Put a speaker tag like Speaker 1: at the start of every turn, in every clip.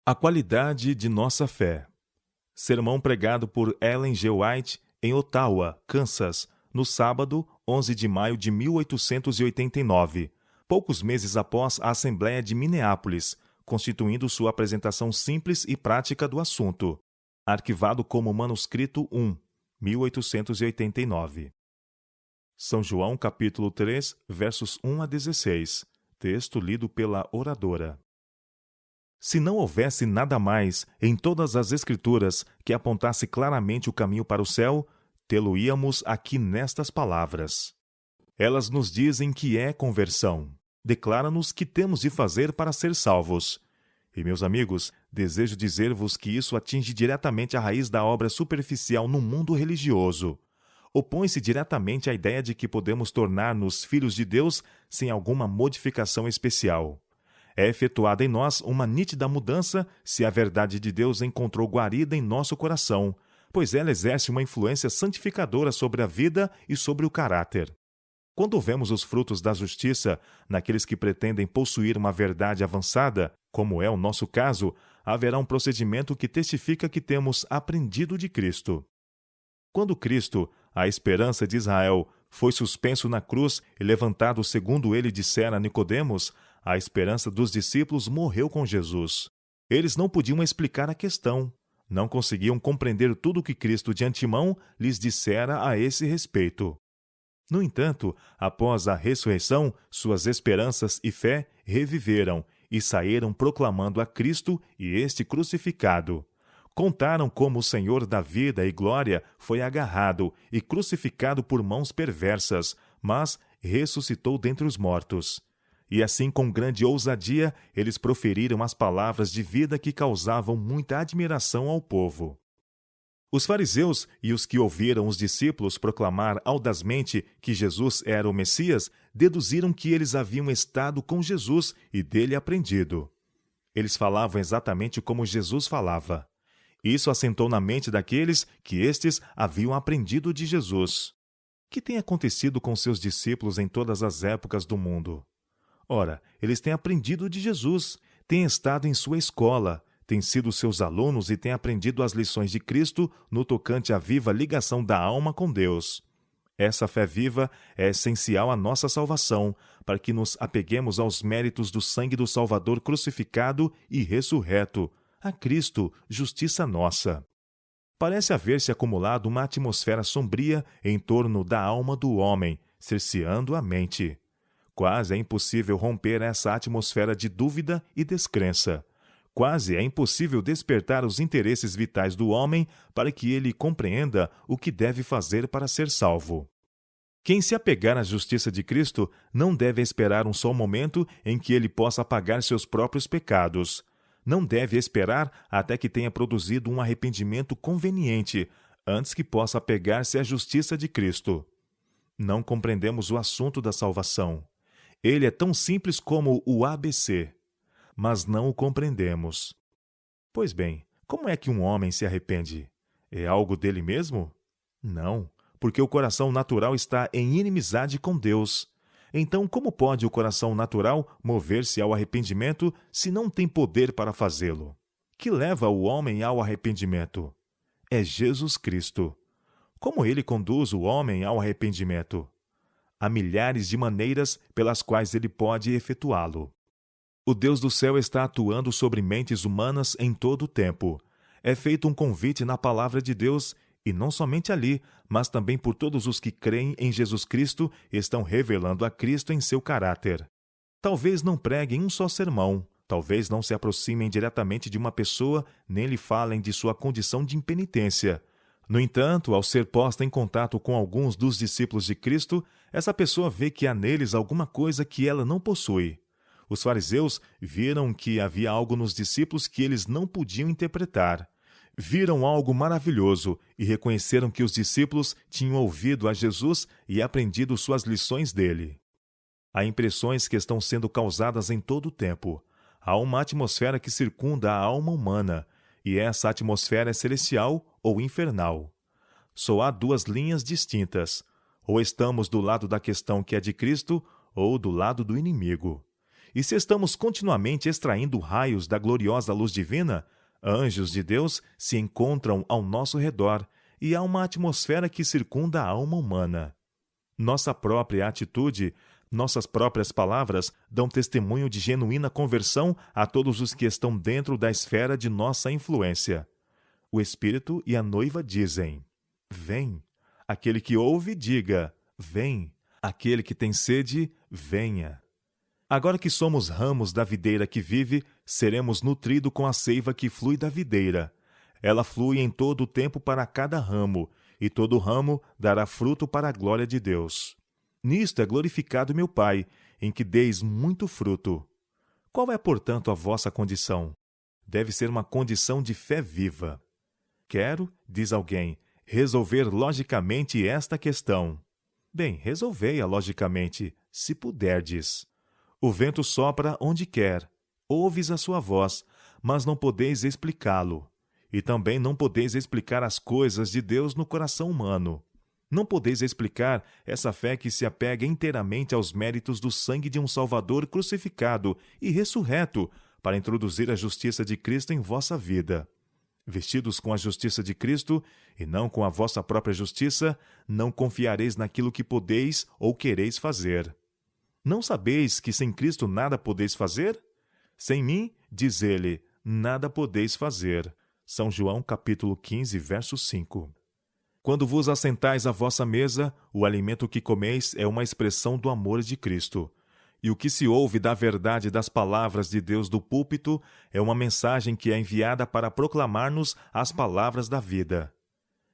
Speaker 1: A qualidade de nossa fé. Sermão pregado por Ellen G. White em Ottawa, Kansas, no sábado, 11 de maio de 1889, poucos meses após a Assembleia de Minneapolis, constituindo sua apresentação simples e prática do assunto. Arquivado como manuscrito 1, 1889. São João, capítulo 3, versos 1 a 16. Texto lido pela oradora. Se não houvesse nada mais em todas as Escrituras que apontasse claramente o caminho para o céu, tê-lo-íamos aqui nestas palavras. Elas nos dizem que é conversão. Declara-nos que temos de fazer para ser salvos. E, meus amigos, desejo dizer-vos que isso atinge diretamente a raiz da obra superficial no mundo religioso. Opõe-se diretamente à ideia de que podemos tornar-nos filhos de Deus sem alguma modificação especial. É efetuada em nós uma nítida mudança se a verdade de Deus encontrou guarida em nosso coração, pois ela exerce uma influência santificadora sobre a vida e sobre o caráter. Quando vemos os frutos da justiça naqueles que pretendem possuir uma verdade avançada, como é o nosso caso, haverá um procedimento que testifica que temos aprendido de Cristo. Quando Cristo, a esperança de Israel, foi suspenso na cruz e levantado segundo ele dissera a Nicodemos, a esperança dos discípulos morreu com Jesus. Eles não podiam explicar a questão. Não conseguiam compreender tudo o que Cristo de antemão lhes dissera a esse respeito. No entanto, após a ressurreição, suas esperanças e fé reviveram e saíram proclamando a Cristo e este crucificado. Contaram como o Senhor da vida e glória foi agarrado e crucificado por mãos perversas, mas ressuscitou dentre os mortos. E assim, com grande ousadia, eles proferiram as palavras de vida que causavam muita admiração ao povo. Os fariseus e os que ouviram os discípulos proclamar audazmente que Jesus era o Messias, deduziram que eles haviam estado com Jesus e dele aprendido. Eles falavam exatamente como Jesus falava. Isso assentou na mente daqueles que estes haviam aprendido de Jesus. O que tem acontecido com seus discípulos em todas as épocas do mundo? Ora, eles têm aprendido de Jesus, têm estado em sua escola, têm sido seus alunos e têm aprendido as lições de Cristo no tocante à viva ligação da alma com Deus. Essa fé viva é essencial à nossa salvação, para que nos apeguemos aos méritos do sangue do Salvador crucificado e ressurreto, a Cristo, justiça nossa. Parece haver-se acumulado uma atmosfera sombria em torno da alma do homem, cerceando a mente. Quase é impossível romper essa atmosfera de dúvida e descrença. Quase é impossível despertar os interesses vitais do homem para que ele compreenda o que deve fazer para ser salvo. Quem se apegar à justiça de Cristo não deve esperar um só momento em que ele possa pagar seus próprios pecados. Não deve esperar até que tenha produzido um arrependimento conveniente, antes que possa apegar-se à justiça de Cristo. Não compreendemos o assunto da salvação. Ele é tão simples como o ABC, mas não o compreendemos. Pois bem, como é que um homem se arrepende? É algo dele mesmo? Não, porque o coração natural está em inimizade com Deus. Então, como pode o coração natural mover-se ao arrependimento se não tem poder para fazê-lo? Que leva o homem ao arrependimento? É Jesus Cristo. Como ele conduz o homem ao arrependimento? Há milhares de maneiras pelas quais ele pode efetuá-lo. O Deus do céu está atuando sobre mentes humanas em todo o tempo. É feito um convite na palavra de Deus, e não somente ali, mas também por todos os que creem em Jesus Cristo estão revelando a Cristo em seu caráter. Talvez não preguem um só sermão, talvez não se aproximem diretamente de uma pessoa, nem lhe falem de sua condição de impenitência. No entanto, ao ser posta em contato com alguns dos discípulos de Cristo, essa pessoa vê que há neles alguma coisa que ela não possui. Os fariseus viram que havia algo nos discípulos que eles não podiam interpretar. Viram algo maravilhoso e reconheceram que os discípulos tinham ouvido a Jesus e aprendido suas lições dele. Há impressões que estão sendo causadas em todo o tempo. Há uma atmosfera que circunda a alma humana, e essa atmosfera é celestial ou infernal. Só há duas linhas distintas. Ou estamos do lado da questão que é de Cristo, ou do lado do inimigo. E se estamos continuamente extraindo raios da gloriosa luz divina, anjos de Deus se encontram ao nosso redor e há uma atmosfera que circunda a alma humana. Nossa própria atitude, nossas próprias palavras dão testemunho de genuína conversão a todos os que estão dentro da esfera de nossa influência. O Espírito e a noiva dizem: vem. Aquele que ouve, diga: vem. Aquele que tem sede, venha. Agora que somos ramos da videira que vive, seremos nutridos com a seiva que flui da videira. Ela flui em todo o tempo para cada ramo, e todo ramo dará fruto para a glória de Deus. Nisto é glorificado meu Pai, em que deis muito fruto. Qual é, portanto, a vossa condição? Deve ser uma condição de fé viva. Quero, diz alguém, resolver logicamente esta questão. Bem, resolvei-a logicamente, se puderdes. O vento sopra onde quer, ouves a sua voz, mas não podeis explicá-lo. E também não podeis explicar as coisas de Deus no coração humano. Não podeis explicar essa fé que se apega inteiramente aos méritos do sangue de um Salvador crucificado e ressurreto para introduzir a justiça de Cristo em vossa vida. Vestidos com a justiça de Cristo, e não com a vossa própria justiça, não confiareis naquilo que podeis ou quereis fazer. Não sabeis que sem Cristo nada podeis fazer? Sem mim, diz ele, nada podeis fazer. São João capítulo 15, verso 5. Quando vos assentais à vossa mesa, o alimento que comeis é uma expressão do amor de Cristo. E o que se ouve da verdade das palavras de Deus do púlpito é uma mensagem que é enviada para proclamar-nos as palavras da vida.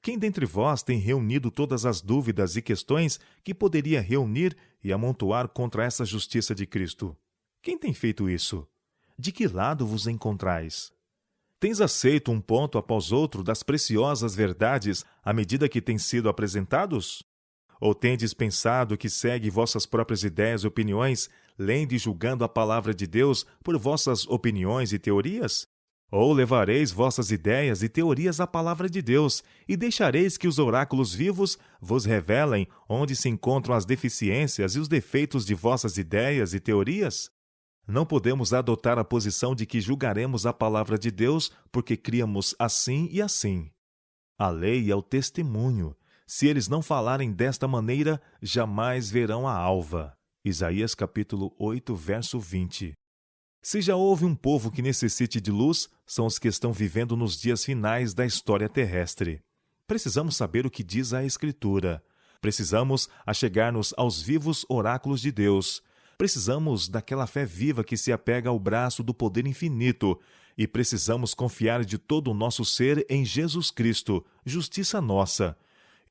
Speaker 1: Quem dentre vós tem reunido todas as dúvidas e questões que poderia reunir e amontoar contra essa justiça de Cristo? Quem tem feito isso? De que lado vos encontrais? Tens aceito um ponto após outro das preciosas verdades à medida que têm sido apresentados? Ou tendes pensado que segue vossas próprias ideias e opiniões, lendo e julgando a palavra de Deus por vossas opiniões e teorias? Ou levareis vossas ideias e teorias à palavra de Deus, e deixareis que os oráculos vivos vos revelem onde se encontram as deficiências e os defeitos de vossas ideias e teorias? Não podemos adotar a posição de que julgaremos a palavra de Deus porque criamos assim e assim. A lei é o testemunho. Se eles não falarem desta maneira, jamais verão a alva. Isaías capítulo 8, verso 20. Se já houve um povo que necessite de luz, são os que estão vivendo nos dias finais da história terrestre. Precisamos saber o que diz a Escritura. Precisamos achegar-nos aos vivos oráculos de Deus. Precisamos daquela fé viva que se apega ao braço do poder infinito, e precisamos confiar de todo o nosso ser em Jesus Cristo, justiça nossa.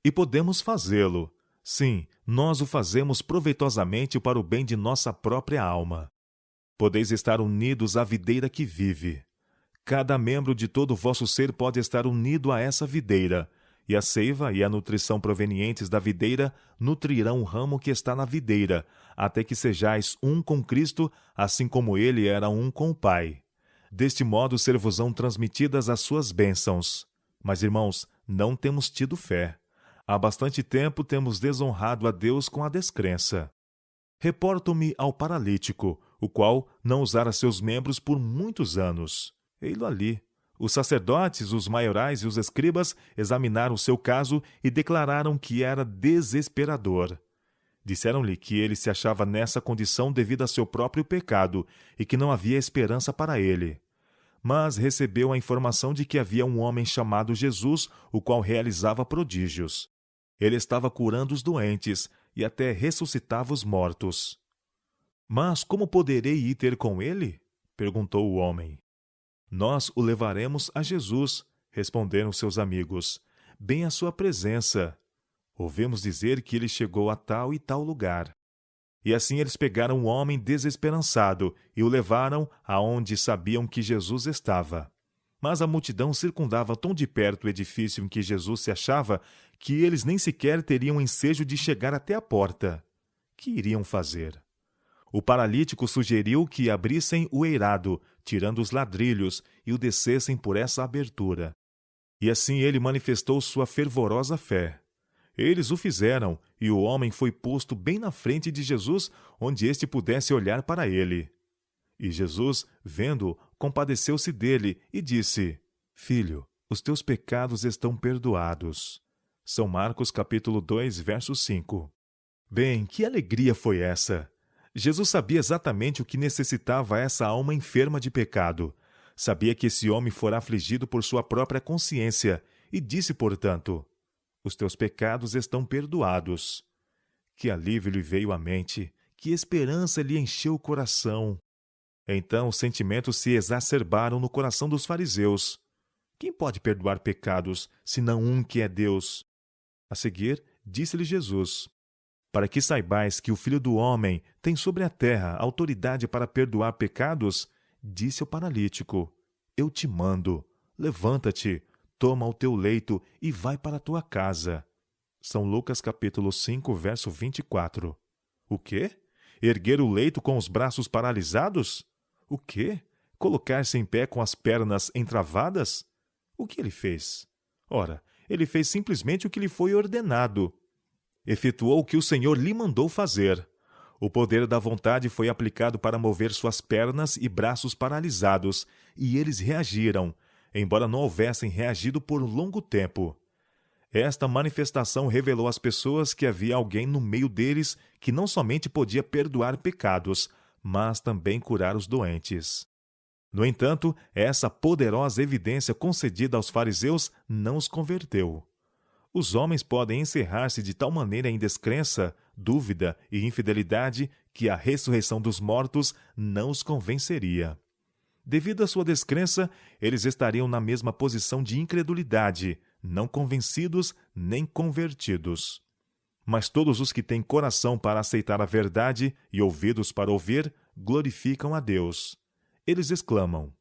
Speaker 1: E podemos fazê-lo. Sim, nós o fazemos proveitosamente para o bem de nossa própria alma. Podeis estar unidos à videira que vive. Cada membro de todo o vosso ser pode estar unido a essa videira, e a seiva e a nutrição provenientes da videira nutrirão o ramo que está na videira, até que sejais um com Cristo, assim como ele era um com o Pai. Deste modo ser-vos-ão transmitidas as suas bênçãos. Mas, irmãos, não temos tido fé. Há bastante tempo temos desonrado a Deus com a descrença. Reporto-me ao paralítico, o qual não usara seus membros por muitos anos. Ei-lo ali. Os sacerdotes, os maiorais e os escribas examinaram o seu caso e declararam que era desesperador. Disseram-lhe que ele se achava nessa condição devido a seu próprio pecado e que não havia esperança para ele. Mas recebeu a informação de que havia um homem chamado Jesus, o qual realizava prodígios. Ele estava curando os doentes e até ressuscitava os mortos. Mas como poderei ir ter com ele? Perguntou o homem. Nós o levaremos a Jesus, responderam seus amigos, bem à sua presença. Ouvimos dizer que ele chegou a tal e tal lugar. E assim eles pegaram o homem desesperançado e o levaram aonde sabiam que Jesus estava. Mas a multidão circundava tão de perto o edifício em que Jesus se achava que eles nem sequer teriam ensejo de chegar até a porta. Que iriam fazer? O paralítico sugeriu que abrissem o eirado, tirando os ladrilhos, e o descessem por essa abertura. E assim ele manifestou sua fervorosa fé. Eles o fizeram, e o homem foi posto bem na frente de Jesus, onde este pudesse olhar para ele. E Jesus, vendo-o, compadeceu-se dele e disse: Filho, os teus pecados estão perdoados. São Marcos capítulo 2, verso 5. Bem, que alegria foi essa! Jesus sabia exatamente o que necessitava essa alma enferma de pecado. Sabia que esse homem fora afligido por sua própria consciência e disse, portanto, os teus pecados estão perdoados. Que alívio lhe veio à mente, que esperança lhe encheu o coração. Então os sentimentos se exacerbaram no coração dos fariseus. Quem pode perdoar pecados, senão um que é Deus? A seguir, disse-lhe Jesus: Para que saibais que o Filho do Homem tem sobre a terra autoridade para perdoar pecados, disse ao paralítico: Eu te mando, levanta-te, toma o teu leito e vai para a tua casa. São Lucas capítulo 5, verso 24. O quê? Erguer o leito com os braços paralisados? O quê? Colocar-se em pé com as pernas entravadas? O que ele fez? Ora, ele fez simplesmente o que lhe foi ordenado. Efetuou o que o Senhor lhe mandou fazer. O poder da vontade foi aplicado para mover suas pernas e braços paralisados, e eles reagiram, embora não houvessem reagido por um longo tempo. Esta manifestação revelou às pessoas que havia alguém no meio deles que não somente podia perdoar pecados, mas também curar os doentes. No entanto, essa poderosa evidência concedida aos fariseus não os converteu. Os homens podem encerrar-se de tal maneira em descrença, dúvida e infidelidade que a ressurreição dos mortos não os convenceria. Devido à sua descrença, eles estariam na mesma posição de incredulidade, não convencidos nem convertidos. Mas todos os que têm coração para aceitar a verdade e ouvidos para ouvir, glorificam a Deus. Eles exclamam: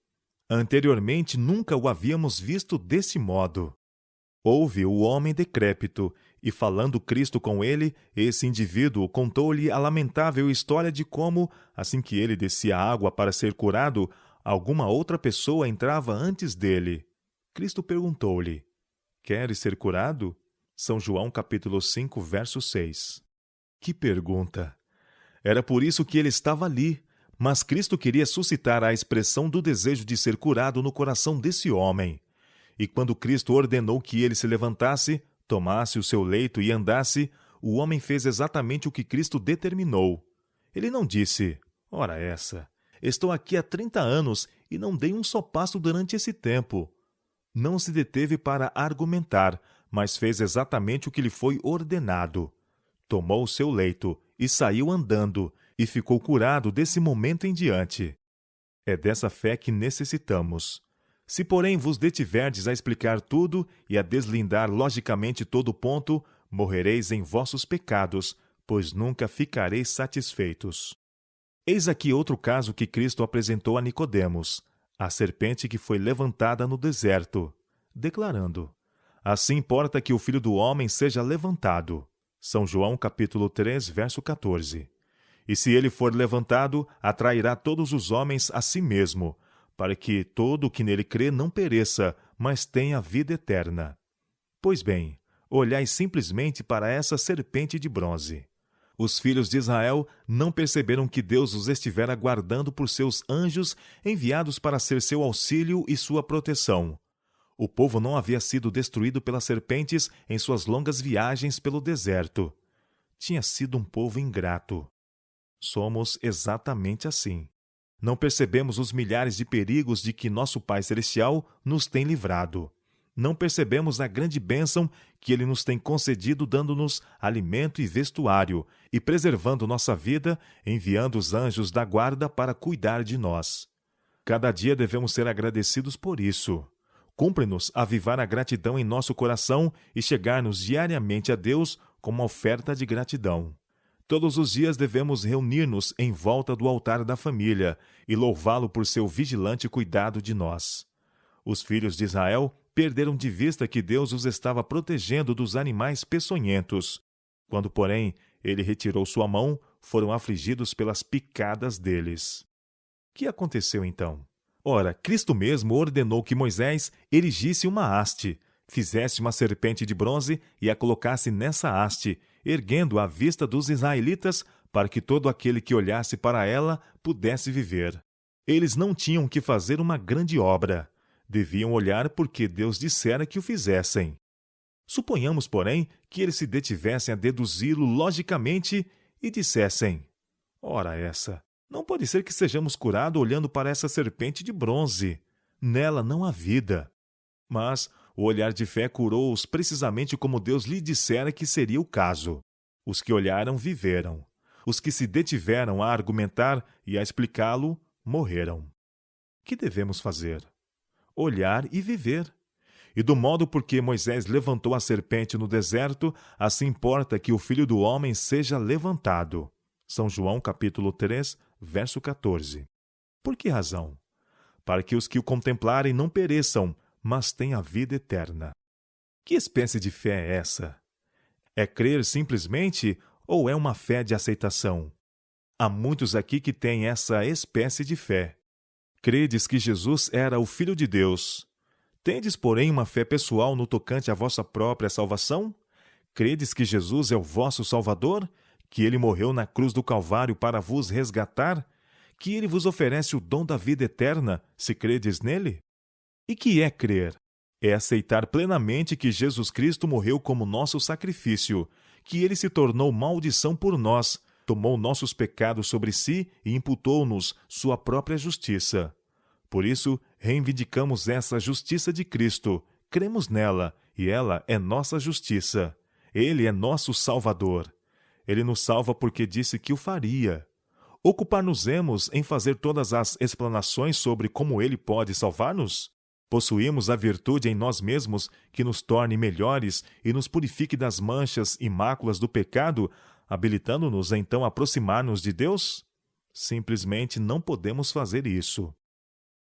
Speaker 1: Anteriormente nunca o havíamos visto desse modo. Houve o homem decrépito, e falando Cristo com ele, esse indivíduo contou-lhe a lamentável história de como, assim que ele descia a água para ser curado, alguma outra pessoa entrava antes dele. Cristo perguntou-lhe: Queres ser curado? São João capítulo 5, verso 6. Que pergunta! Era por isso que ele estava ali, mas Cristo queria suscitar a expressão do desejo de ser curado no coração desse homem. E quando Cristo ordenou que ele se levantasse, tomasse o seu leito e andasse, o homem fez exatamente o que Cristo determinou. Ele não disse: Ora essa, estou aqui há 30 anos e não dei um só passo durante esse tempo. Não se deteve para argumentar, mas fez exatamente o que lhe foi ordenado. Tomou o seu leito e saiu andando, e ficou curado desse momento em diante. É dessa fé que necessitamos. Se, porém, vos detiverdes a explicar tudo e a deslindar logicamente todo o ponto, morrereis em vossos pecados, pois nunca ficareis satisfeitos. Eis aqui outro caso que Cristo apresentou a Nicodemos, a serpente que foi levantada no deserto, declarando: Assim importa que o Filho do Homem seja levantado. São João capítulo 3, verso 14. E se ele for levantado, atrairá todos os homens a si mesmo, para que todo o que nele crê não pereça, mas tenha vida eterna. Pois bem, olhai simplesmente para essa serpente de bronze. Os filhos de Israel não perceberam que Deus os estivera guardando por seus anjos enviados para ser seu auxílio e sua proteção. O povo não havia sido destruído pelas serpentes em suas longas viagens pelo deserto. Tinha sido um povo ingrato. Somos exatamente assim. Não percebemos os milhares de perigos de que nosso Pai Celestial nos tem livrado. Não percebemos a grande bênção que Ele nos tem concedido, dando-nos alimento e vestuário, e preservando nossa vida, enviando os anjos da guarda para cuidar de nós. Cada dia devemos ser agradecidos por isso. Cumpre-nos avivar a gratidão em nosso coração e chegar-nos diariamente a Deus com uma oferta de gratidão. Todos os dias devemos reunir-nos em volta do altar da família e louvá-lo por seu vigilante cuidado de nós. Os filhos de Israel perderam de vista que Deus os estava protegendo dos animais peçonhentos. Quando, porém, ele retirou sua mão, foram afligidos pelas picadas deles. O que aconteceu então? Ora, Cristo mesmo ordenou que Moisés erigisse uma haste, fizesse uma serpente de bronze e a colocasse nessa haste, erguendo-a à vista dos israelitas, para que todo aquele que olhasse para ela pudesse viver. Eles não tinham que fazer uma grande obra. Deviam olhar porque Deus dissera que o fizessem. Suponhamos, porém, que eles se detivessem a deduzi-lo logicamente e dissessem: ora essa, não pode ser que sejamos curados olhando para essa serpente de bronze. Nela não há vida. Mas o olhar de fé curou-os precisamente como Deus lhe dissera que seria o caso. Os que olharam viveram. Os que se detiveram a argumentar e a explicá-lo morreram. Que devemos fazer? Olhar e viver. E do modo por que Moisés levantou a serpente no deserto, assim importa que o Filho do Homem seja levantado. São João capítulo 3, verso 14. Por que razão? Para que os que o contemplarem não pereçam, mas tenham a vida eterna. Que espécie de fé é essa? É crer simplesmente ou é uma fé de aceitação? Há muitos aqui que têm essa espécie de fé. Credes que Jesus era o Filho de Deus. Tendes, porém, uma fé pessoal no tocante à vossa própria salvação? Credes que Jesus é o vosso Salvador? Que ele morreu na cruz do Calvário para vos resgatar? Que ele vos oferece o dom da vida eterna, se credes nele? E que é crer? É aceitar plenamente que Jesus Cristo morreu como nosso sacrifício, que ele se tornou maldição por nós, tomou nossos pecados sobre si e imputou-nos sua própria justiça. Por isso, reivindicamos essa justiça de Cristo, cremos nela, e ela é nossa justiça. Ele é nosso Salvador. Ele nos salva porque disse que o faria. Ocupar-nos-emos em fazer todas as explanações sobre como ele pode salvar-nos? Possuímos a virtude em nós mesmos que nos torne melhores e nos purifique das manchas e máculas do pecado, habilitando-nos então a aproximar-nos de Deus? Simplesmente não podemos fazer isso.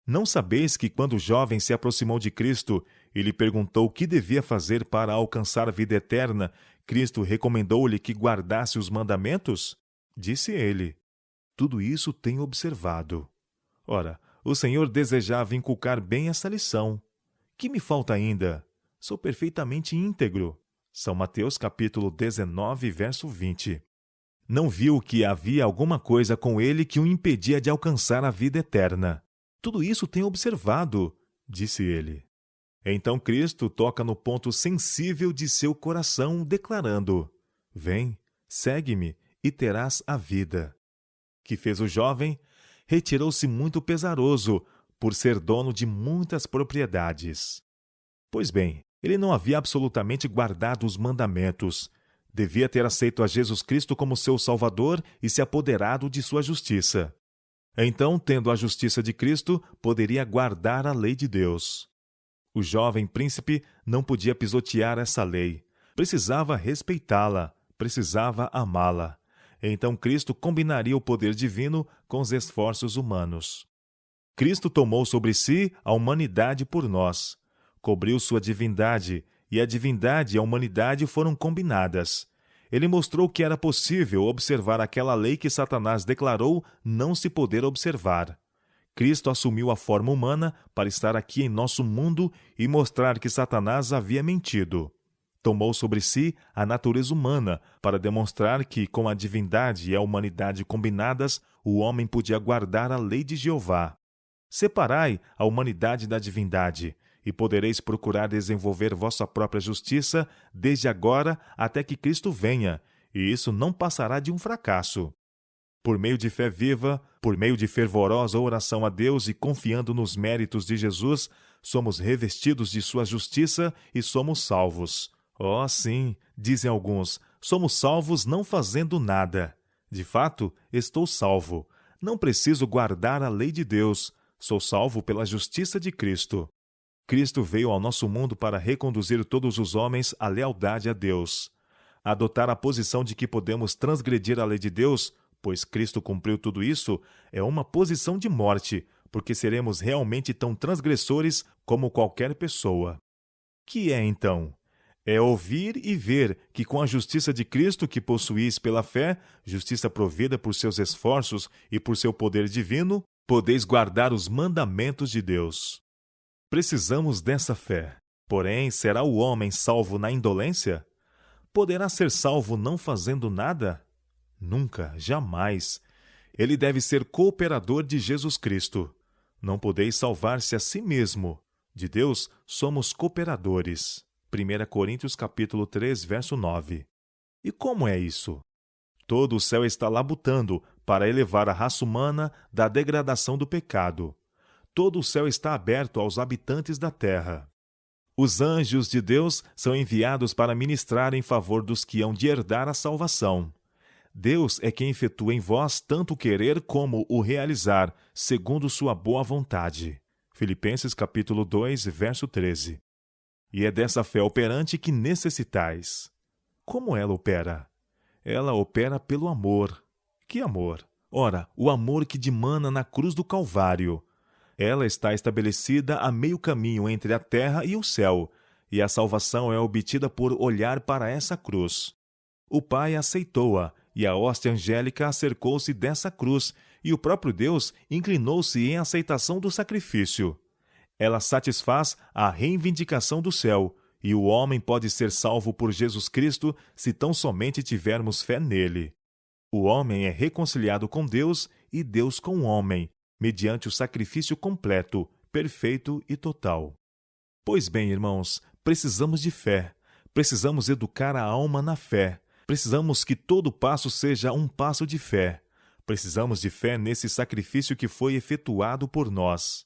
Speaker 1: Não sabeis que quando o jovem se aproximou de Cristo e lhe perguntou o que devia fazer para alcançar a vida eterna, Cristo recomendou-lhe que guardasse os mandamentos? Disse ele: tudo isso tenho observado. Ora, o Senhor desejava inculcar bem essa lição. Que me falta ainda? Sou perfeitamente íntegro. São Mateus capítulo 19, verso 20. Não viu que havia alguma coisa com ele que o impedia de alcançar a vida eterna. Tudo isso tenho observado, disse ele. Então Cristo toca no ponto sensível de seu coração, declarando: vem, segue-me e terás a vida. Que fez o jovem? Retirou-se muito pesaroso, por ser dono de muitas propriedades. Pois bem, ele não havia absolutamente guardado os mandamentos. Devia ter aceito a Jesus Cristo como seu Salvador e se apoderado de sua justiça. Então, tendo a justiça de Cristo, poderia guardar a lei de Deus. O jovem príncipe não podia pisotear essa lei. Precisava respeitá-la, precisava amá-la. Então Cristo combinaria o poder divino com os esforços humanos. Cristo tomou sobre si a humanidade por nós. Cobriu sua divindade, e a divindade e a humanidade foram combinadas. Ele mostrou que era possível observar aquela lei que Satanás declarou não se poder observar. Cristo assumiu a forma humana para estar aqui em nosso mundo e mostrar que Satanás havia mentido. Tomou sobre si a natureza humana para demonstrar que, com a divindade e a humanidade combinadas, o homem podia guardar a lei de Jeová. Separai a humanidade da divindade, e podereis procurar desenvolver vossa própria justiça desde agora até que Cristo venha, e isso não passará de um fracasso. Por meio de fé viva, por meio de fervorosa oração a Deus e confiando nos méritos de Jesus, somos revestidos de sua justiça e somos salvos. Oh, sim, dizem alguns, somos salvos não fazendo nada. De fato, estou salvo. Não preciso guardar a lei de Deus. Sou salvo pela justiça de Cristo. Cristo veio ao nosso mundo para reconduzir todos os homens à lealdade a Deus. Adotar a posição de que podemos transgredir a lei de Deus, pois Cristo cumpriu tudo isso, é uma posição de morte, porque seremos realmente tão transgressores como qualquer pessoa. Que é, então? É ouvir e ver que com a justiça de Cristo que possuís pela fé, justiça provida por seus esforços e por seu poder divino, podeis guardar os mandamentos de Deus. Precisamos dessa fé. Porém, será o homem salvo na indolência? Poderá ser salvo não fazendo nada? Nunca, jamais. Ele deve ser cooperador de Jesus Cristo. Não podeis salvar-se a si mesmo. De Deus somos cooperadores. 1 Coríntios capítulo 3, verso 9. E como é isso? Todo o céu está labutando para elevar a raça humana da degradação do pecado. Todo o céu está aberto aos habitantes da terra. Os anjos de Deus são enviados para ministrar em favor dos que hão de herdar a salvação. Deus é quem efetua em vós tanto o querer como o realizar, segundo sua boa vontade. Filipenses capítulo 2, verso 13. E é dessa fé operante que necessitais. Como ela opera? Ela opera pelo amor. Que amor? Ora, o amor que dimana na cruz do Calvário. Ela está estabelecida a meio caminho entre a terra e o céu, e a salvação é obtida por olhar para essa cruz. O Pai aceitou-a, e a hóstia angélica acercou-se dessa cruz, e o próprio Deus inclinou-se em aceitação do sacrifício. Ela satisfaz a reivindicação do céu, e o homem pode ser salvo por Jesus Cristo se tão somente tivermos fé nele. O homem é reconciliado com Deus e Deus com o homem, mediante o sacrifício completo, perfeito e total. Pois bem, irmãos, precisamos de fé, precisamos educar a alma na fé, precisamos que todo passo seja um passo de fé, precisamos de fé nesse sacrifício que foi efetuado por nós.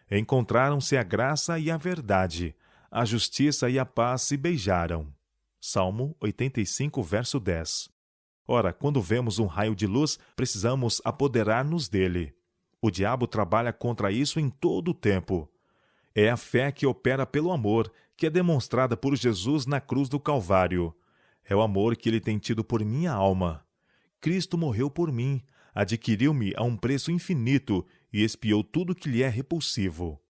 Speaker 1: Encontraram-se a graça e a verdade, a justiça e a paz se beijaram. Salmo 85, verso 10. Ora, quando vemos um raio de luz, precisamos apoderar-nos dele. O diabo trabalha contra isso em todo o tempo. É a fé que opera pelo amor, que é demonstrada por Jesus na cruz do Calvário. É o amor que ele tem tido por minha alma. Cristo morreu por mim, adquiriu-me a um preço infinito e expiou tudo que lhe é repulsivo.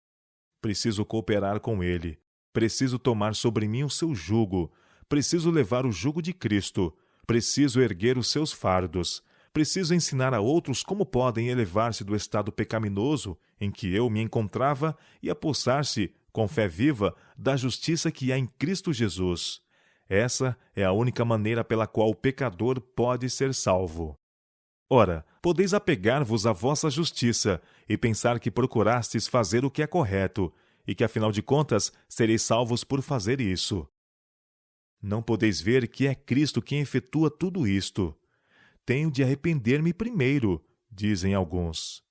Speaker 1: Preciso cooperar com ele. Preciso tomar sobre mim o seu jugo. Preciso levar o jugo de Cristo. Preciso erguer os seus fardos. Preciso ensinar a outros como podem elevar-se do estado pecaminoso em que eu me encontrava e apossar-se, com fé viva, da justiça que há em Cristo Jesus. Essa é a única maneira pela qual o pecador pode ser salvo. Ora, podeis apegar-vos à vossa justiça e pensar que procurastes fazer o que é correto, e que, afinal de contas, sereis salvos por fazer isso. Não podeis ver que é Cristo quem efetua tudo isto. Tenho de arrepender-me primeiro, dizem alguns.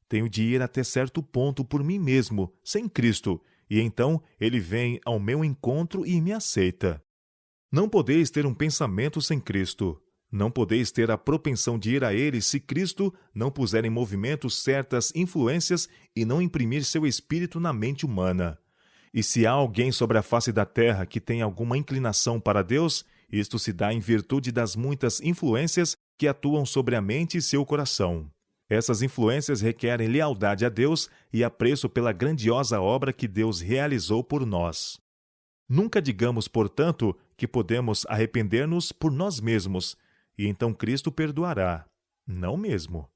Speaker 1: Tenho de ir até certo ponto por mim mesmo, sem Cristo, e então ele vem ao meu encontro e me aceita. Não podeis ter um pensamento sem Cristo. Não podeis ter a propensão de ir a ele se Cristo não puser em movimento certas influências e não imprimir seu espírito na mente humana. E se há alguém sobre a face da terra que tem alguma inclinação para Deus, isto se dá em virtude das muitas influências que atuam sobre a mente e seu coração. Essas influências requerem lealdade a Deus e apreço pela grandiosa obra que Deus realizou por nós. Nunca digamos, portanto, que podemos arrepender-nos por nós mesmos, e então Cristo perdoará. Não mesmo.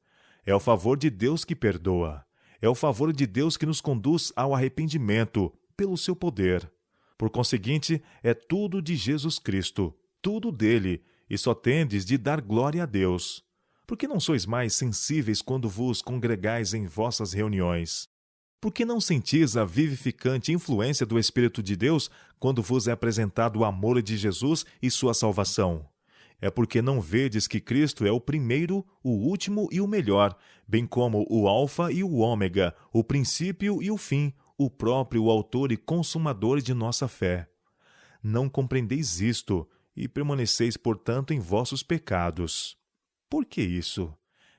Speaker 1: É o favor de Deus que perdoa. É o favor de Deus que nos conduz ao arrependimento, pelo seu poder. Por conseguinte, é tudo de Jesus Cristo, tudo dele, e só tendes de dar glória a Deus. Por que não sois mais sensíveis quando vos congregais em vossas reuniões? Por que não sentis a vivificante influência do Espírito de Deus quando vos é apresentado o amor de Jesus e sua salvação? É porque não vedes que Cristo é o primeiro, o último e o melhor, bem como o Alfa e o Ômega, o princípio e o fim, o próprio autor e consumador de nossa fé. Não compreendeis isto, e permaneceis, portanto, em vossos pecados. Por que isso?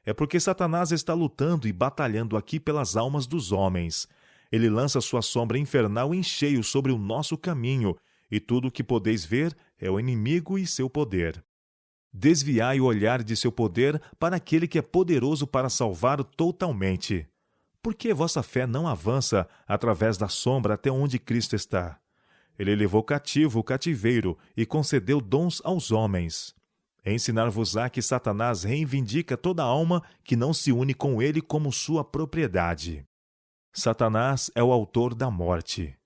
Speaker 1: É porque Satanás está lutando e batalhando aqui pelas almas dos homens. Ele lança sua sombra infernal em cheio sobre o nosso caminho, e tudo o que podeis ver é o inimigo e seu poder. Desviai o olhar de seu poder para aquele que é poderoso para salvar totalmente. Por que vossa fé não avança através da sombra até onde Cristo está? Ele levou cativo o cativeiro e concedeu dons aos homens. Ensinar-vos-á que Satanás reivindica toda alma que não se une com ele como sua propriedade. Satanás é o autor da morte.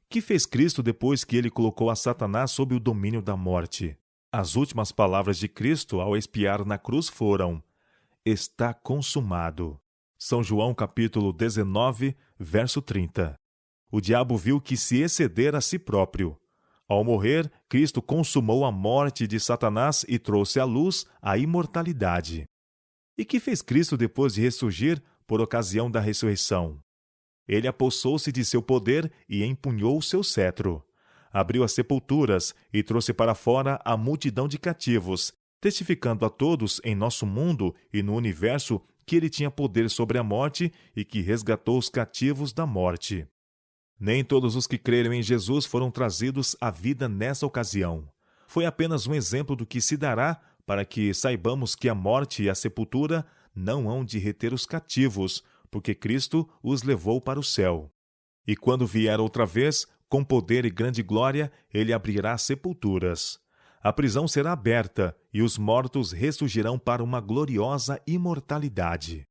Speaker 1: Que fez Cristo depois que ele colocou a Satanás sob o domínio da morte? As últimas palavras de Cristo ao expiar na cruz foram: está consumado. São João capítulo 19, verso 30. O diabo viu que se exceder a si próprio. Ao morrer, Cristo consumou a morte de Satanás e trouxe à luz a imortalidade. E que fez Cristo depois de ressurgir por ocasião da ressurreição? Ele apossou-se de seu poder e empunhou seu cetro. Abriu as sepulturas e trouxe para fora a multidão de cativos, testificando a todos em nosso mundo e no universo que ele tinha poder sobre a morte e que resgatou os cativos da morte. Nem todos os que creram em Jesus foram trazidos à vida nessa ocasião. Foi apenas um exemplo do que se dará para que saibamos que a morte e a sepultura não hão de reter os cativos, porque Cristo os levou para o céu. E quando vier outra vez, com poder e grande glória, ele abrirá sepulturas. A prisão será aberta e os mortos ressurgirão para uma gloriosa imortalidade.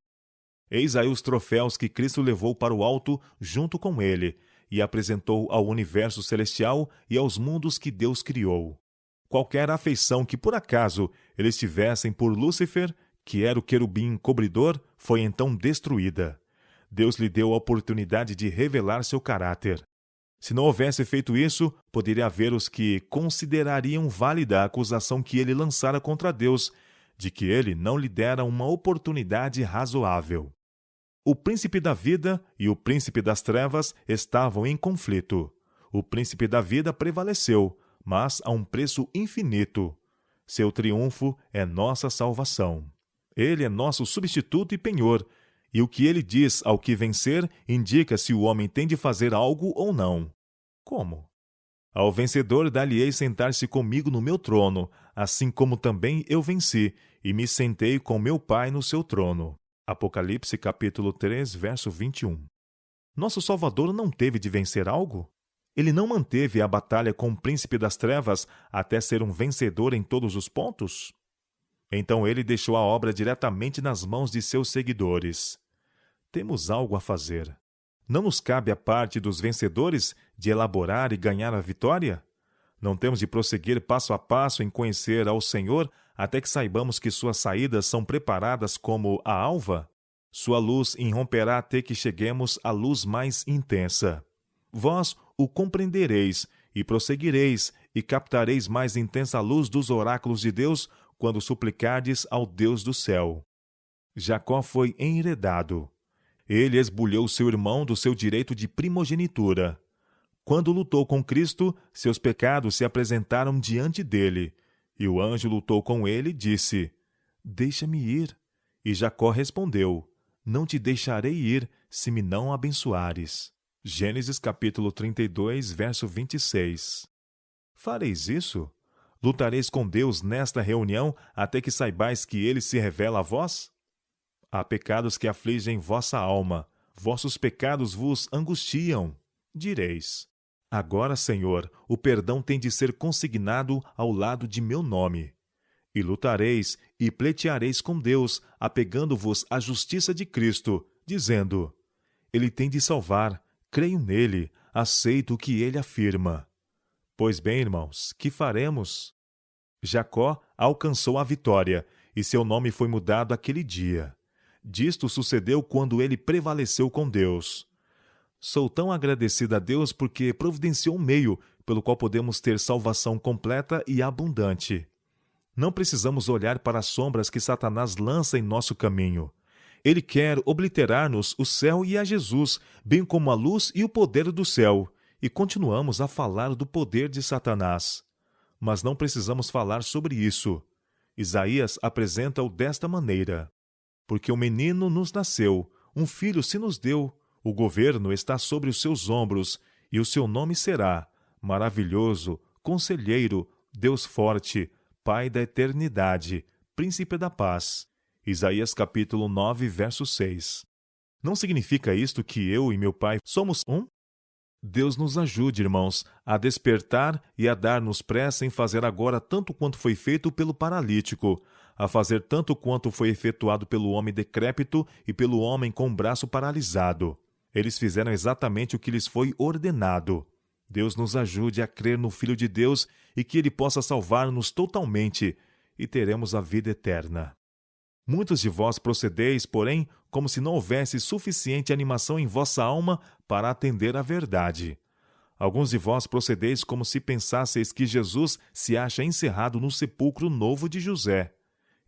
Speaker 1: Eis aí os troféus que Cristo levou para o alto junto com ele e apresentou ao universo celestial e aos mundos que Deus criou. Qualquer afeição que por acaso eles tivessem por Lúcifer, que era o querubim cobridor, foi então destruída. Deus lhe deu a oportunidade de revelar seu caráter. Se não houvesse feito isso, poderia haver os que considerariam válida a acusação que ele lançara contra Deus, de que ele não lhe dera uma oportunidade razoável. O príncipe da vida e o príncipe das trevas estavam em conflito. O príncipe da vida prevaleceu, mas a um preço infinito. Seu triunfo é nossa salvação. Ele é nosso substituto e penhor, e o que ele diz ao que vencer indica se o homem tem de fazer algo ou não. Como? Ao vencedor dar-lhe-ei sentar-se comigo no meu trono, assim como também eu venci, e me sentei com meu Pai no seu trono. Apocalipse capítulo 3, verso 21. Nosso Salvador não teve de vencer algo? Ele não manteve a batalha com o príncipe das trevas até ser um vencedor em todos os pontos? Então ele deixou a obra diretamente nas mãos de seus seguidores. Temos algo a fazer. Não nos cabe a parte dos vencedores de elaborar e ganhar a vitória? Não temos de prosseguir passo a passo em conhecer ao Senhor até que saibamos que suas saídas são preparadas como a alva? Sua luz irromperá até que cheguemos à luz mais intensa. Vós o compreendereis e prosseguireis e captareis mais intensa luz dos oráculos de Deus quando suplicardes ao Deus do céu. Jacó foi enheredado. Ele esbulhou seu irmão do seu direito de primogenitura. Quando lutou com Cristo, seus pecados se apresentaram diante dele. E o anjo lutou com ele e disse: Deixa-me ir. E Jacó respondeu: Não te deixarei ir, se me não abençoares. Gênesis capítulo 32, verso 26. Fareis isso? Lutareis com Deus nesta reunião até que saibais que ele se revela a vós? Há pecados que afligem vossa alma, vossos pecados vos angustiam. Direis: Agora, Senhor, o perdão tem de ser consignado ao lado de meu nome. E lutareis e pleiteareis com Deus, apegando-vos à justiça de Cristo, dizendo: Ele tem de salvar, creio nele, aceito o que ele afirma. Pois bem, irmãos, que faremos? Jacó alcançou a vitória, e seu nome foi mudado aquele dia. Disto sucedeu quando ele prevaleceu com Deus. Sou tão agradecido a Deus porque providenciou um meio pelo qual podemos ter salvação completa e abundante. Não precisamos olhar para as sombras que Satanás lança em nosso caminho. Ele quer obliterar-nos o céu e a Jesus, bem como a luz e o poder do céu, e continuamos a falar do poder de Satanás. Mas não precisamos falar sobre isso. Isaías apresenta-o desta maneira: Porque um menino nos nasceu, um filho se nos deu, o governo está sobre os seus ombros, e o seu nome será Maravilhoso, Conselheiro, Deus Forte, Pai da Eternidade, Príncipe da Paz. Isaías capítulo 9, verso 6. Não significa isto que eu e meu Pai somos um? Deus nos ajude, irmãos, a despertar e a dar-nos pressa em fazer agora tanto quanto foi feito pelo paralítico, a fazer tanto quanto foi efetuado pelo homem decrépito e pelo homem com o braço paralisado. Eles fizeram exatamente o que lhes foi ordenado. Deus nos ajude a crer no Filho de Deus e que Ele possa salvar-nos totalmente, e teremos a vida eterna. Muitos de vós procedeis, porém, como se não houvesse suficiente animação em vossa alma para atender à verdade. Alguns de vós procedeis como se pensasseis que Jesus se acha encerrado no sepulcro novo de José.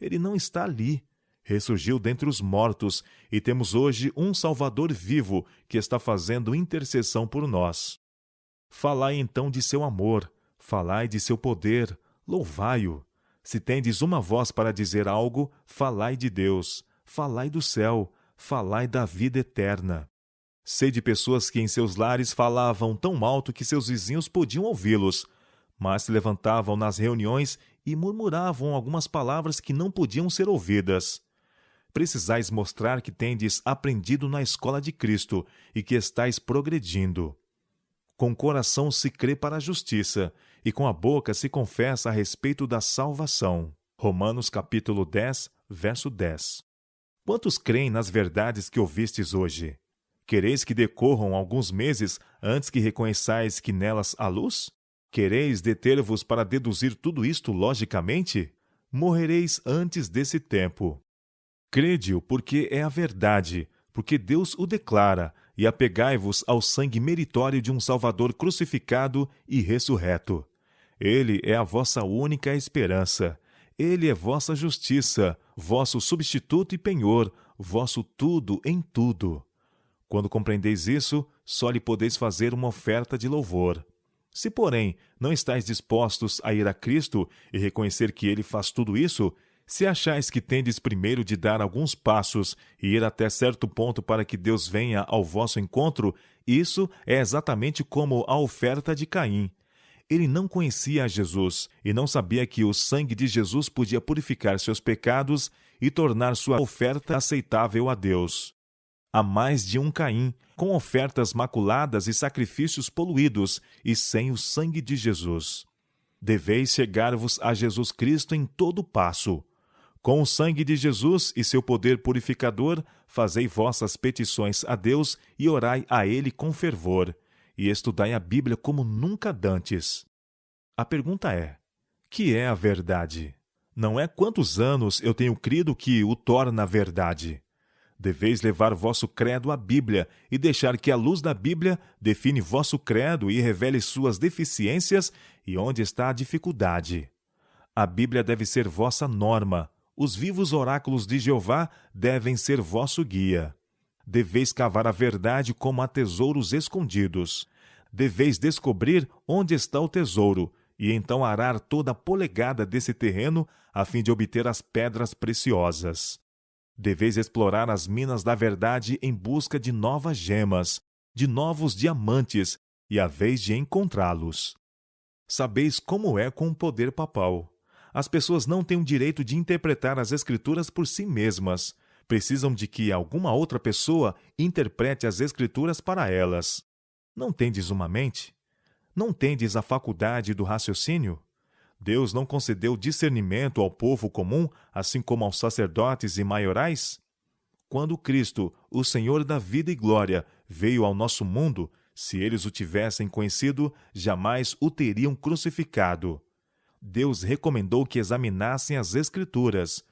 Speaker 1: Ele não está ali. Ressurgiu dentre os mortos, e temos hoje um Salvador vivo que está fazendo intercessão por nós. Falai então de seu amor, falai de seu poder, louvai-o. Se tendes uma voz para dizer algo, falai de Deus, falai do céu, falai da vida eterna. Sei de pessoas que em seus lares falavam tão alto que seus vizinhos podiam ouvi-los, mas se levantavam nas reuniões e murmuravam algumas palavras que não podiam ser ouvidas. Precisais mostrar que tendes aprendido na escola de Cristo e que estáis progredindo. Com o coração se crê para a justiça, e com a boca se confessa a respeito da salvação. Romanos capítulo 10, verso 10. Quantos creem nas verdades que ouvistes hoje? Quereis que decorram alguns meses antes que reconheçais que nelas há luz? Quereis deter-vos para deduzir tudo isto logicamente? Morrereis antes desse tempo. Crede-o porque é a verdade, porque Deus o declara, e apegai-vos ao sangue meritório de um Salvador crucificado e ressurreto. Ele é a vossa única esperança. Ele é vossa justiça, vosso substituto e penhor, vosso tudo em tudo. Quando compreendeis isso, só lhe podeis fazer uma oferta de louvor. Se, porém, não estáis dispostos a ir a Cristo e reconhecer que Ele faz tudo isso, se achais que tendes primeiro de dar alguns passos e ir até certo ponto para que Deus venha ao vosso encontro, isso é exatamente como a oferta de Caim. Ele não conhecia a Jesus e não sabia que o sangue de Jesus podia purificar seus pecados e tornar sua oferta aceitável a Deus. Há mais de um Caim, com ofertas maculadas e sacrifícios poluídos, e sem o sangue de Jesus. Deveis chegar-vos a Jesus Cristo em todo passo. Com o sangue de Jesus e seu poder purificador, fazei vossas petições a Deus e orai a Ele com fervor, e estudai a Bíblia como nunca dantes. A pergunta é: que é a verdade? Não é quantos anos eu tenho crido que o torna verdade. Deveis levar vosso credo à Bíblia e deixar que a luz da Bíblia define vosso credo e revele suas deficiências e onde está a dificuldade. A Bíblia deve ser vossa norma. Os vivos oráculos de Jeová devem ser vosso guia. Deveis cavar a verdade como a tesouros escondidos. Deveis descobrir onde está o tesouro, e então arar toda a polegada desse terreno, a fim de obter as pedras preciosas. Deveis explorar as minas da verdade em busca de novas gemas, de novos diamantes, e haveis de encontrá-los. Sabeis como é com o poder papal. As pessoas não têm o direito de interpretar as Escrituras por si mesmas. Precisam de que alguma outra pessoa interprete as Escrituras para elas. Não tendes uma mente? Não tendes a faculdade do raciocínio? Deus não concedeu discernimento ao povo comum, assim como aos sacerdotes e maiorais? Quando Cristo, o Senhor da vida e glória, veio ao nosso mundo, se eles o tivessem conhecido, jamais o teriam crucificado. Deus recomendou que examinassem as Escrituras,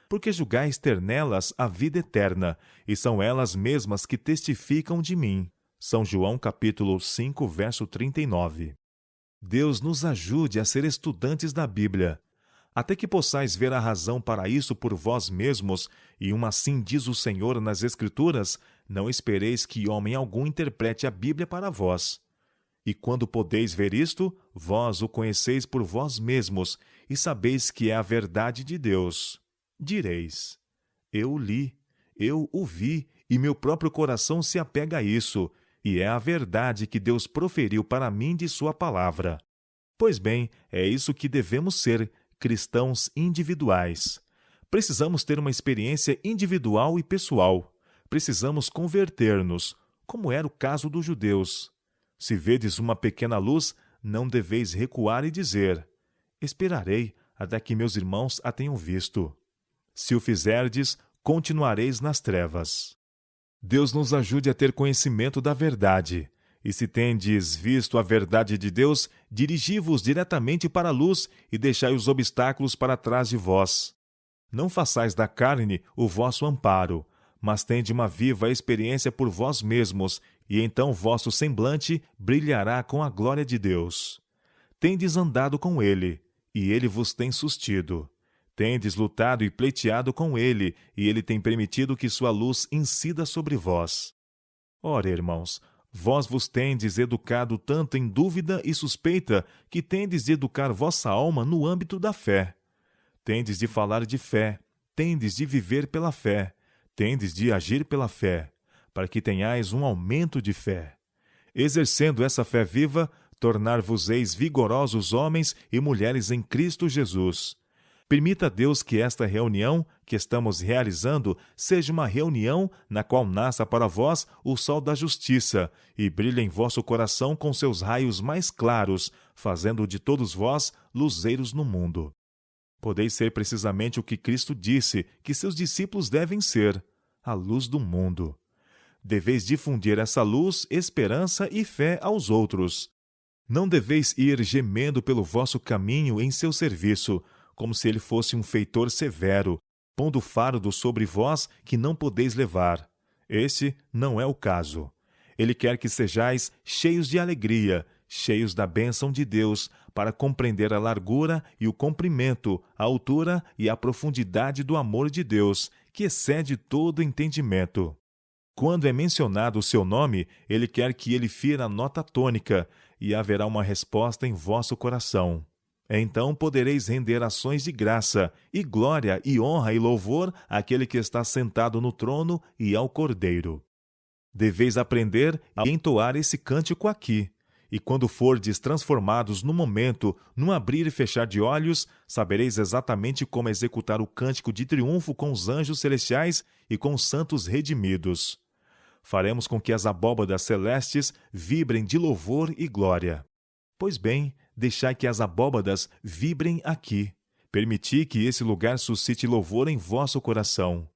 Speaker 1: porque julgais ter nelas a vida eterna, e são elas mesmas que testificam de mim. São João capítulo 5, verso 39. Deus nos ajude a ser estudantes da Bíblia, até que possais ver a razão para isso por vós mesmos, e assim diz o Senhor nas Escrituras, não espereis que homem algum interprete a Bíblia para vós. E quando podeis ver isto, vós o conheceis por vós mesmos, e sabeis que é a verdade de Deus. Direis: eu li, eu o vi, e meu próprio coração se apega a isso, e é a verdade que Deus proferiu para mim de sua palavra. Pois bem, é isso que devemos ser, cristãos individuais. Precisamos ter uma experiência individual e pessoal. Precisamos converter-nos, como era o caso dos judeus. Se vedes uma pequena luz, não deveis recuar e dizer: esperarei até que meus irmãos a tenham visto. Se o fizerdes, continuareis nas trevas. Deus nos ajude a ter conhecimento da verdade. E se tendes visto a verdade de Deus, dirigi-vos diretamente para a luz e deixai os obstáculos para trás de vós. Não façais da carne o vosso amparo, mas tende uma viva experiência por vós mesmos, e então vosso semblante brilhará com a glória de Deus. Tendes andado com ele, e ele vos tem sustido. Tendes lutado e pleiteado com ele, e ele tem permitido que sua luz incida sobre vós. Ora, irmãos, vós vos tendes educado tanto em dúvida e suspeita, que tendes de educar vossa alma no âmbito da fé. Tendes de falar de fé, tendes de viver pela fé, tendes de agir pela fé, para que tenhais um aumento de fé. Exercendo essa fé viva, tornar-vos-eis vigorosos homens e mulheres em Cristo Jesus. Permita a Deus que esta reunião que estamos realizando seja uma reunião na qual nasça para vós o sol da justiça e brilhe em vosso coração com seus raios mais claros, fazendo de todos vós luzeiros no mundo. Podeis ser precisamente o que Cristo disse que seus discípulos devem ser, a luz do mundo. Deveis difundir essa luz, esperança e fé aos outros. Não deveis ir gemendo pelo vosso caminho em seu serviço, como se ele fosse um feitor severo, pondo fardo sobre vós que não podeis levar. Esse não é o caso. Ele quer que sejais cheios de alegria, cheios da bênção de Deus, para compreender a largura e o comprimento, a altura e a profundidade do amor de Deus, que excede todo entendimento. Quando é mencionado o seu nome, ele quer que ele fira a nota tônica, e haverá uma resposta em vosso coração. Então podereis render ações de graça, e glória, e honra e louvor àquele que está sentado no trono e ao Cordeiro. Deveis aprender a entoar esse cântico aqui, e quando fordes transformados no momento, num abrir e fechar de olhos, sabereis exatamente como executar o cântico de triunfo com os anjos celestiais e com os santos redimidos. Faremos com que as abóbadas celestes vibrem de louvor e glória. Pois bem, deixai que as abóbadas vibrem aqui. Permiti que esse lugar suscite louvor em vosso coração.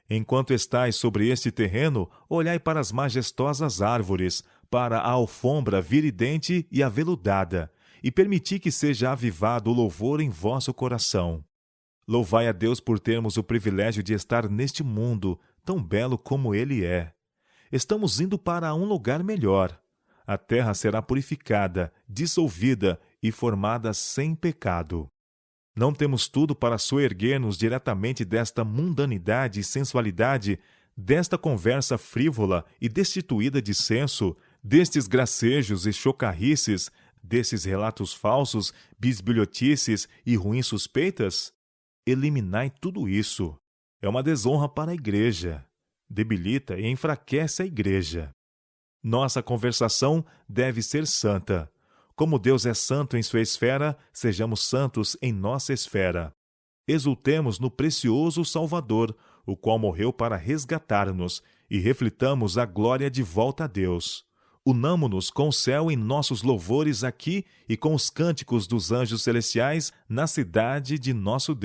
Speaker 1: Enquanto estais sobre este terreno, olhai para as majestosas árvores, para a alfombra viridente e aveludada, e permiti que seja avivado o louvor em vosso coração. Louvai a Deus por termos o privilégio de estar neste mundo, tão belo como ele é. Estamos indo para um lugar melhor. A terra será purificada, dissolvida e formada sem pecado. Não temos tudo para soerguer-nos diretamente desta mundanidade e sensualidade, desta conversa frívola e destituída de senso, destes gracejos e chocarrices, desses relatos falsos, bisbilhotices e ruins suspeitas? Eliminai tudo isso. É uma desonra para a igreja. Debilita e enfraquece a igreja. Nossa conversação deve ser santa. Como Deus é santo em sua esfera, sejamos santos em nossa esfera. Exultemos no precioso Salvador, o qual morreu para resgatar-nos, e reflitamos a glória de volta a Deus. Unamo-nos com o céu em nossos louvores aqui e com os cânticos dos anjos celestiais na cidade de nosso Deus.